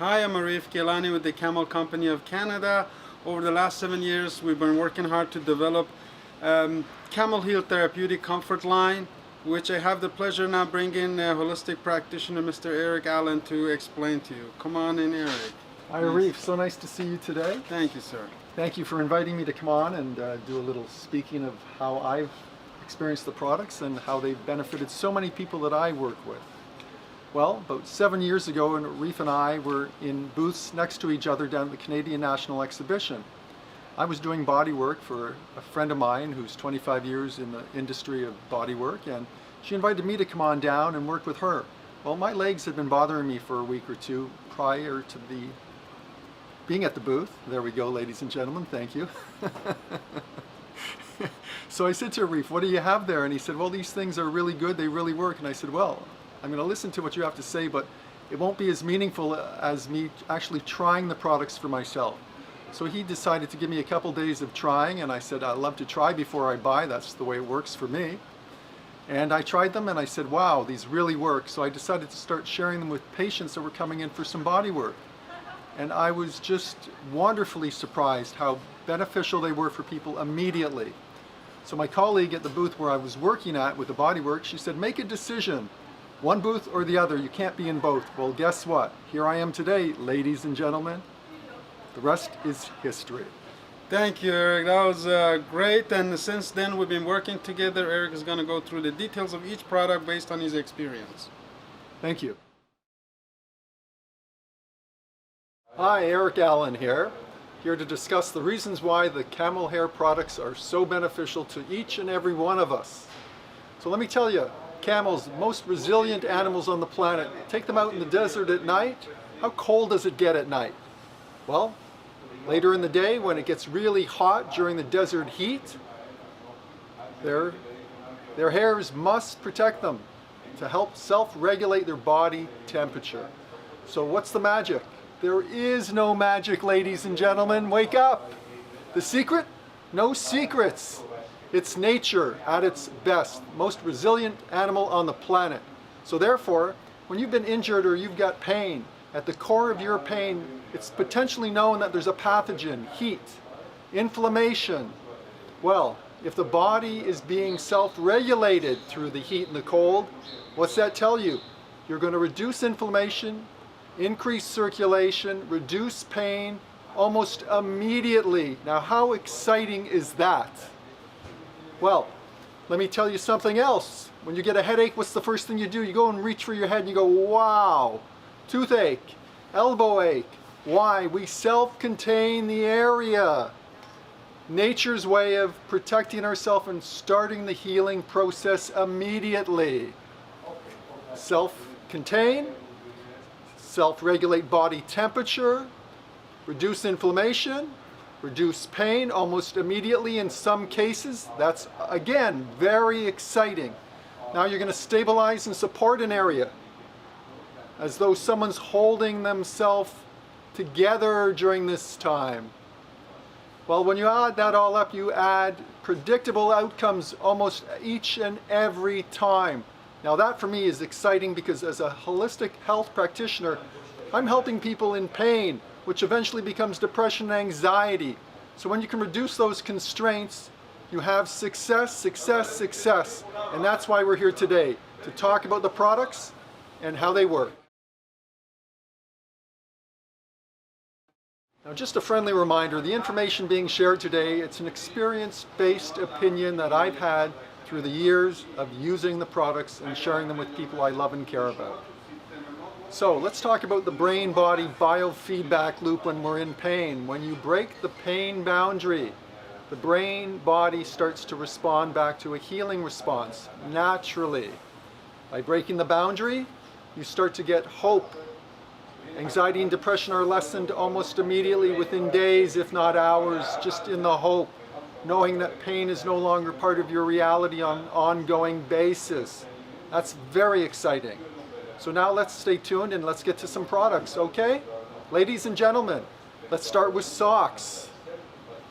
Hi, I'm Arif Gilani with the Camel Company of Canada. Over the last 7 years, we've been working hard to develop Camel Heel Therapeutic Comfort line, which I have the pleasure now bringing holistic practitioner Mr. Eric Allen to explain to you. Come on in, Eric. Hi, Arif. So nice to see you today. Thank you, sir. Thank you for inviting me to come on and do a little speaking of how I've experienced the products and how they've benefited so many people that I work with. Well, about 7 years ago, Arif and I were in booths next to each other down at the Canadian National Exhibition. I was doing body work for a friend of mine who's 25 years in the industry of body work, and she invited me to come on down and work with her. Well, my legs had been bothering me for a week or two prior to being at the booth. There we go, ladies and gentlemen, thank you. So I said to Arif, what do you have there? And he said, well, these things are really good, they really work. And I said, well, I'm going to listen to what you have to say, but it won't be as meaningful as me actually trying the products for myself. So he decided to give me a couple days of trying, and I said, I love to try before I buy. That's the way it works for me. And I tried them and I said, wow, these really work. So I decided to start sharing them with patients that were coming in for some body work. And I was just wonderfully surprised how beneficial they were for people immediately. So my colleague at the booth where I was working at with the body work, she said, make a decision. One booth or the other, you can't be in both. Well, guess what? Here I am today, ladies and gentlemen. The rest is history. Thank you, Eric. That was great. And since then, we've been working together. Eric is going to go through the details of each product based on his experience. Thank you. Hi, Eric Allen here to discuss the reasons why the camel hair products are so beneficial to each and every one of us. So let me tell you, camels, most resilient animals on the planet. Take them out in the desert at night. How cold does it get at night? Well, later in the day when it gets really hot during the desert heat, their hairs must protect them to help self-regulate their body temperature. So what's the magic? There is no magic, ladies and gentlemen. Wake up! The secret? No secrets. It's nature at its best, most resilient animal on the planet. So therefore, when you've been injured or you've got pain, at the core of your pain, it's potentially known that there's a pathogen, heat, inflammation. Well, if the body is being self-regulated through the heat and the cold, what's that tell you? You're going to reduce inflammation, increase circulation, reduce pain almost immediately. Now, how exciting is that? Well, let me tell you something else. When you get a headache, what's the first thing you do? You go and reach for your head and you go, wow. Toothache, elbow ache. Why? We self-contain the area. Nature's way of protecting ourselves and starting the healing process immediately. Self-contain, self-regulate body temperature, reduce inflammation, reduce pain almost immediately in some cases. That's, again, very exciting. Now you're going to stabilize and support an area as though someone's holding themselves together during this time. Well, when you add that all up, you add predictable outcomes almost each and every time. Now that for me is exciting because as a holistic health practitioner, I'm helping people in pain, which eventually becomes depression and anxiety. So when you can reduce those constraints, you have success, success, success. And that's why we're here today, to talk about the products and how they work. Now just a friendly reminder, the information being shared today, it's an experience-based opinion that I've had through the years of using the products and sharing them with people I love and care about. So let's talk about the brain-body biofeedback loop when we're in pain. When you break the pain boundary, the brain-body starts to respond back to a healing response naturally. By breaking the boundary, you start to get hope. Anxiety and depression are lessened almost immediately within days, if not hours, just in the hope, knowing that pain is no longer part of your reality on an ongoing basis. That's very exciting. So now let's stay tuned and let's get to some products, okay? Ladies and gentlemen, let's start with socks.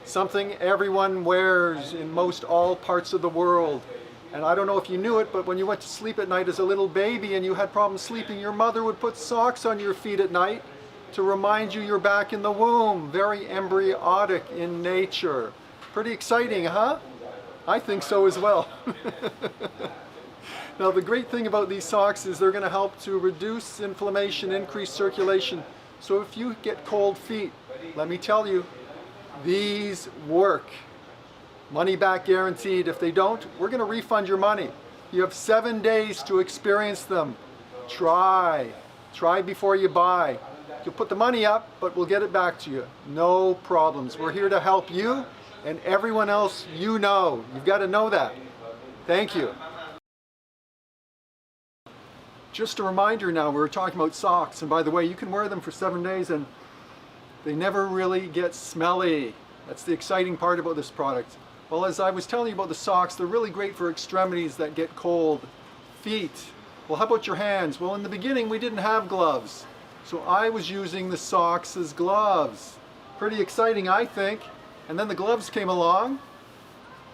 Something everyone wears in most all parts of the world. And I don't know if you knew it, but when you went to sleep at night as a little baby and you had problems sleeping, your mother would put socks on your feet at night to remind you you're back in the womb. Very embryonic in nature. Pretty exciting, huh? I think so as well. Now the great thing about these socks is they're going to help to reduce inflammation, increase circulation. So if you get cold feet, let me tell you, these work. Money back guaranteed. If they don't, we're going to refund your money. You have 7 days to experience them. Try before you buy. You'll put the money up, but we'll get it back to you. No problems. We're here to help you and everyone else you know. You've got to know that. Thank you. Just a reminder now, we were talking about socks, and by the way, you can wear them for 7 days and they never really get smelly. That's the exciting part about this product. Well, as I was telling you about the socks, they're really great for extremities that get cold. Feet. Well, how about your hands? Well, in the beginning we didn't have gloves, so I was using the socks as gloves. Pretty exciting, I think. And then the gloves came along,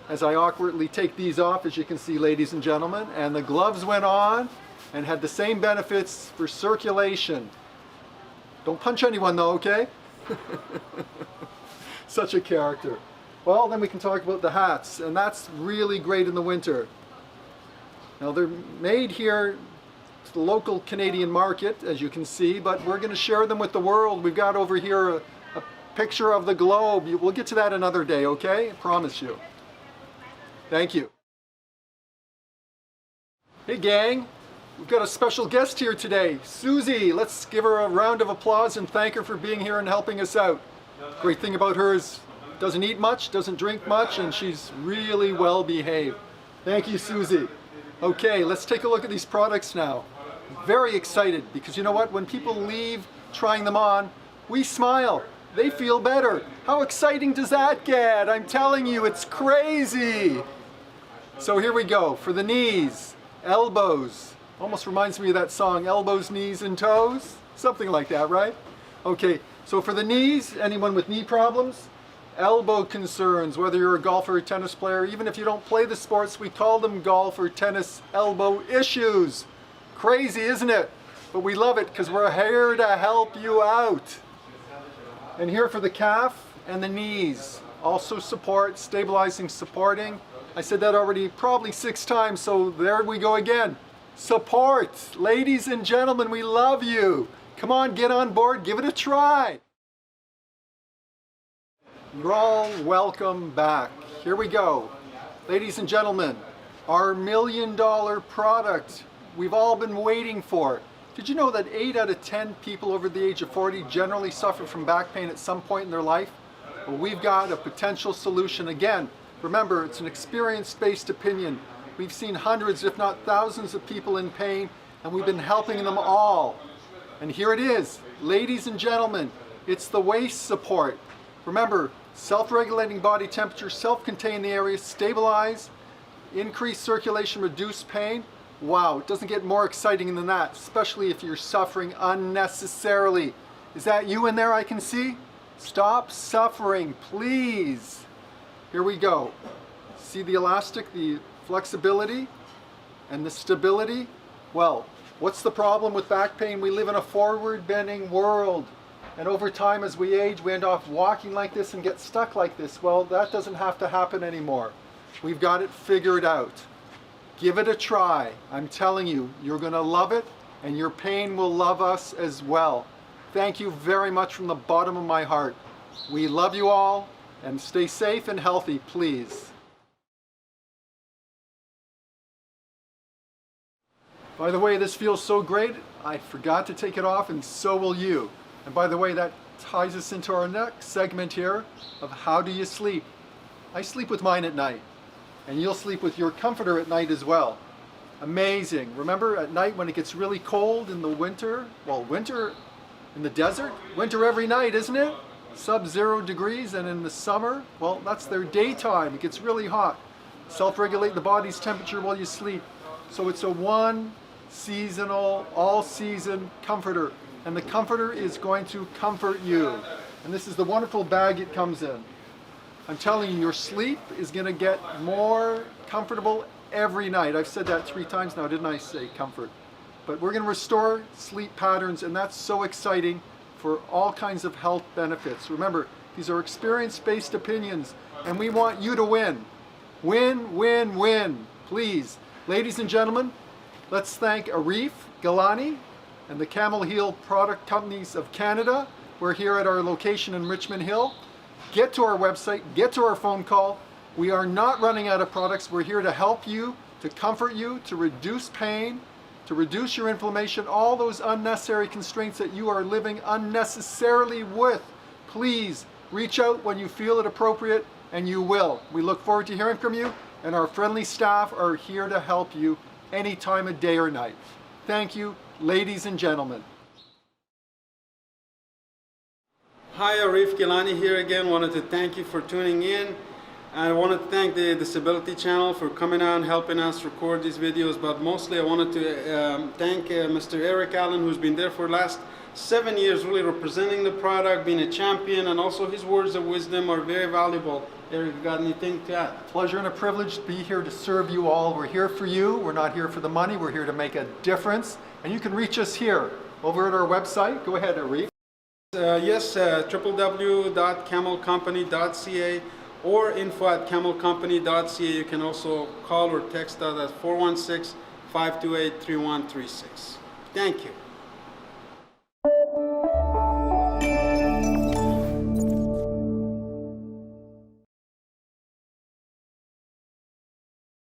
as I awkwardly take these off, as you can see, ladies and gentlemen, and the gloves went on and had the same benefits for circulation. Don't punch anyone though, okay? Such a character. Well, then we can talk about the hats, and that's really great in the winter. Now they're made here to the local Canadian market, as you can see, but we're going to share them with the world. We've got over here a picture of the globe. We'll get to that another day, okay? I promise you. Thank you. Hey gang, we've got a special guest here today, Susie. Let's give her a round of applause and thank her for being here and helping us out. Great thing about her is doesn't eat much, doesn't drink much, and she's really well behaved. Thank you, Susie. Okay, let's take a look at these products now. Very excited because you know what? When people leave trying them on, we smile. They feel better. How exciting does that get? I'm telling you, it's crazy. So here we go. For the knees, elbows. Almost reminds me of that song, elbows, knees, and toes. Something like that, right? Okay, so for the knees, anyone with knee problems, elbow concerns, whether you're a golfer or tennis player, even if you don't play the sports, we call them golf or tennis elbow issues. Crazy, isn't it? But we love it because we're here to help you out. And here for the calf and the knees. Also support, stabilizing, supporting. I said that already probably 6 times, so there we go again. Support. Ladies and gentlemen, we love you. Come on, get on board, give it a try. You're all welcome back. Here we go. Ladies and gentlemen, our $1 million product we've all been waiting for. Did you know that 8 out of 10 people over the age of 40 generally suffer from back pain at some point in their life? Well, we've got a potential solution. Again, remember, it's an experience-based opinion. We've seen hundreds, if not thousands of people in pain, and we've been helping them all. And here it is. Ladies and gentlemen, it's the waist support. Remember, self-regulating body temperature, self-contain the area, stabilize, increase circulation, reduce pain. Wow, it doesn't get more exciting than that, especially if you're suffering unnecessarily. Is that you in there I can see? Stop suffering, please. Here we go. See the elastic, the flexibility, and the stability? Well, what's the problem with back pain? We live in a forward bending world. And over time, as we age, we end up walking like this and get stuck like this. Well, that doesn't have to happen anymore. We've got it figured out. Give it a try. I'm telling you, you're going to love it, and your pain will love us as well. Thank you very much from the bottom of my heart. We love you all, and stay safe and healthy, please. By the way, this feels so great, I forgot to take it off, and so will you. And by the way, that ties us into our next segment here of how do you sleep. I sleep with mine at night, and you'll sleep with your comforter at night as well. Amazing. Remember at night when it gets really cold in the winter? Well, winter in the desert? Winter every night, isn't it? Sub-0 degrees, and in the summer, well, that's their daytime. It gets really hot. Self-regulate the body's temperature while you sleep. So it's a one seasonal, all-season comforter. And the comforter is going to comfort you. And this is the wonderful bag it comes in. I'm telling you, your sleep is going to get more comfortable every night. I've said that 3 times now, didn't I say comfort? But we're going to restore sleep patterns, and that's so exciting. for all kinds of health benefits. Remember, these are experience-based opinions, and we want you to win. Win, win, win, please. Ladies and gentlemen, let's thank Arif Galani and the Camel Heel Product Companies of Canada. We're here at our location in Richmond Hill. Get to our website, get to our phone call. We are not running out of products. We're here to help you, to comfort you, to reduce pain, to reduce your inflammation, all those unnecessary constraints that you are living unnecessarily with. Please reach out when you feel it appropriate, and you will. We look forward to hearing from you, and our friendly staff are here to help you any time of day or night. Thank you, ladies and gentlemen. Hi, Arif Gilani here again. Wanted to thank you for tuning in. I wanted to thank the Disability Channel for coming on, helping us record these videos, but mostly I wanted to thank Mr. Eric Allen, who's been there for the last 7 years, really representing the product, being a champion, and also his words of wisdom are very valuable. Eric, you got anything to add? Pleasure and a privilege to be here to serve you all. We're here for you. We're not here for the money. We're here to make a difference. And you can reach us here over at our website. Go ahead, Arif. Yes, www.camelcompany.ca or info@camelcompany.ca. You can also call or text us at 416-528-3136. Thank you.